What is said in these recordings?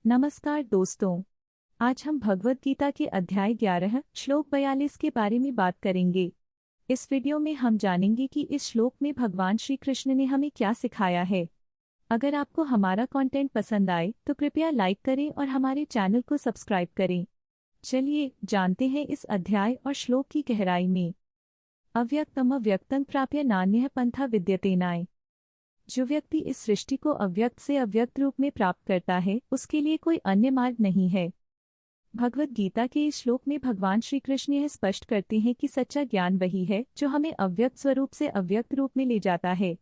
नमस्कार दोस्तों। आज हम भगवद गीता के अध्याय 11 श्लोक 42 के बारे में बात करेंगे। इस वीडियो में हम जानेंगे कि इस श्लोक में भगवान श्री कृष्ण ने हमें क्या सिखाया है। अगर आपको हमारा कंटेंट पसंद आए तो कृपया लाइक करें और हमारे चैनल को सब्सक्राइब करें। चलिए जानते हैं इस अध्याय और श्लोक की गहराई में। अव्यक्तम अव्यक्तं प्राप्य नान्यः पंथा विद्यतेनाय। जो व्यक्ति इस सृष्टि को अव्यक्त से अव्यक्त रूप में प्राप्त करता है उसके लिए कोई अन्य मार्ग नहीं है। भगवद गीता के इस श्लोक में भगवान श्री कृष्ण यह स्पष्ट करते हैं कि सच्चा ज्ञान वही है जो हमें अव्यक्त स्वरूप से अव्यक्त रूप में ले जाता है।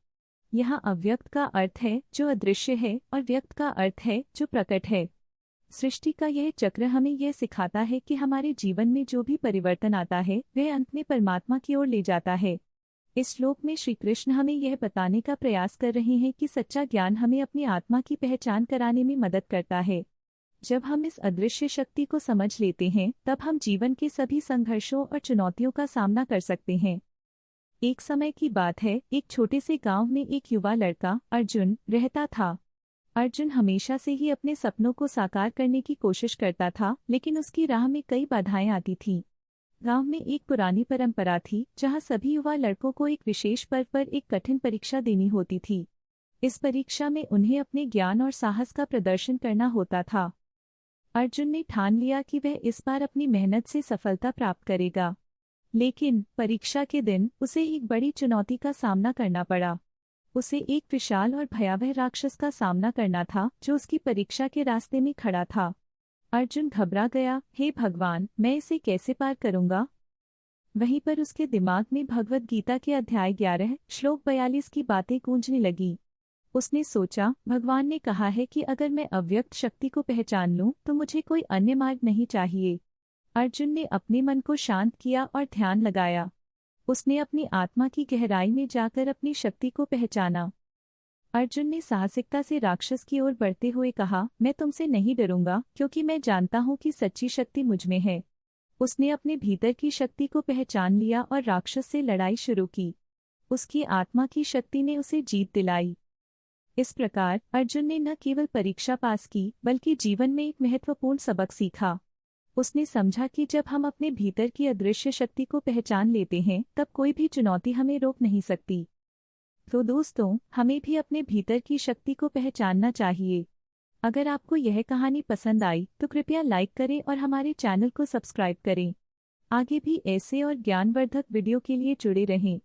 यहाँ अव्यक्त का अर्थ है जो अदृश्य है और व्यक्त का अर्थ है जो प्रकट है। सृष्टि का यह चक्र हमें यह सिखाता है कि हमारे जीवन में जो भी परिवर्तन आता है वह अंत में परमात्मा की ओर ले जाता है। इस श्लोक में श्री कृष्ण हमें यह बताने का प्रयास कर रहे हैं कि सच्चा ज्ञान हमें अपनी आत्मा की पहचान कराने में मदद करता है। जब हम इस अदृश्य शक्ति को समझ लेते हैं तब हम जीवन के सभी संघर्षों और चुनौतियों का सामना कर सकते हैं। एक समय की बात है, एक छोटे से गांव में एक युवा लड़का अर्जुन रहता था। अर्जुन हमेशा से ही अपने सपनों को साकार करने की कोशिश करता था, लेकिन उसकी राह में कई बाधाएं आती थीं। गांव में एक पुरानी परंपरा थी जहां सभी युवा लड़कों को एक विशेष पर्व पर एक कठिन परीक्षा देनी होती थी। इस परीक्षा में उन्हें अपने ज्ञान और साहस का प्रदर्शन करना होता था। अर्जुन ने ठान लिया कि वह इस बार अपनी मेहनत से सफलता प्राप्त करेगा, लेकिन परीक्षा के दिन उसे एक बड़ी चुनौती का सामना करना पड़ा। उसे एक विशाल और भयावह राक्षस का सामना करना था जो उसकी परीक्षा के रास्ते में खड़ा था। अर्जुन घबरा गया, हे भगवान, मैं इसे कैसे पार करूंगा। वहीं पर उसके दिमाग में भगवद गीता के अध्याय 11 श्लोक 42 की बातें गूंजने लगी। उसने सोचा, भगवान ने कहा है कि अगर मैं अव्यक्त शक्ति को पहचान लूं तो मुझे कोई अन्य मार्ग नहीं चाहिए। अर्जुन ने अपने मन को शांत किया और ध्यान लगाया। उसने अपनी आत्मा की गहराई में जाकर अपनी शक्ति को पहचाना। अर्जुन ने साहसिकता से राक्षस की ओर बढ़ते हुए कहा, मैं तुमसे नहीं डरूंगा क्योंकि मैं जानता हूं कि सच्ची शक्ति मुझमें है। उसने अपने भीतर की शक्ति को पहचान लिया और राक्षस से लड़ाई शुरू की। उसकी आत्मा की शक्ति ने उसे जीत दिलाई। इस प्रकार अर्जुन ने न केवल परीक्षा पास की बल्कि जीवन में एक महत्वपूर्ण सबक सीखा। उसने समझा कि जब हम अपने भीतर की अदृश्य शक्ति को पहचान लेते हैं तब कोई भी चुनौती हमें रोक नहीं सकती। तो दोस्तों, हमें भी अपने भीतर की शक्ति को पहचानना चाहिए। अगर आपको यह कहानी पसंद आई तो कृपया लाइक करें और हमारे चैनल को सब्सक्राइब करें। आगे भी ऐसे और ज्ञानवर्धक वीडियो के लिए जुड़े रहें।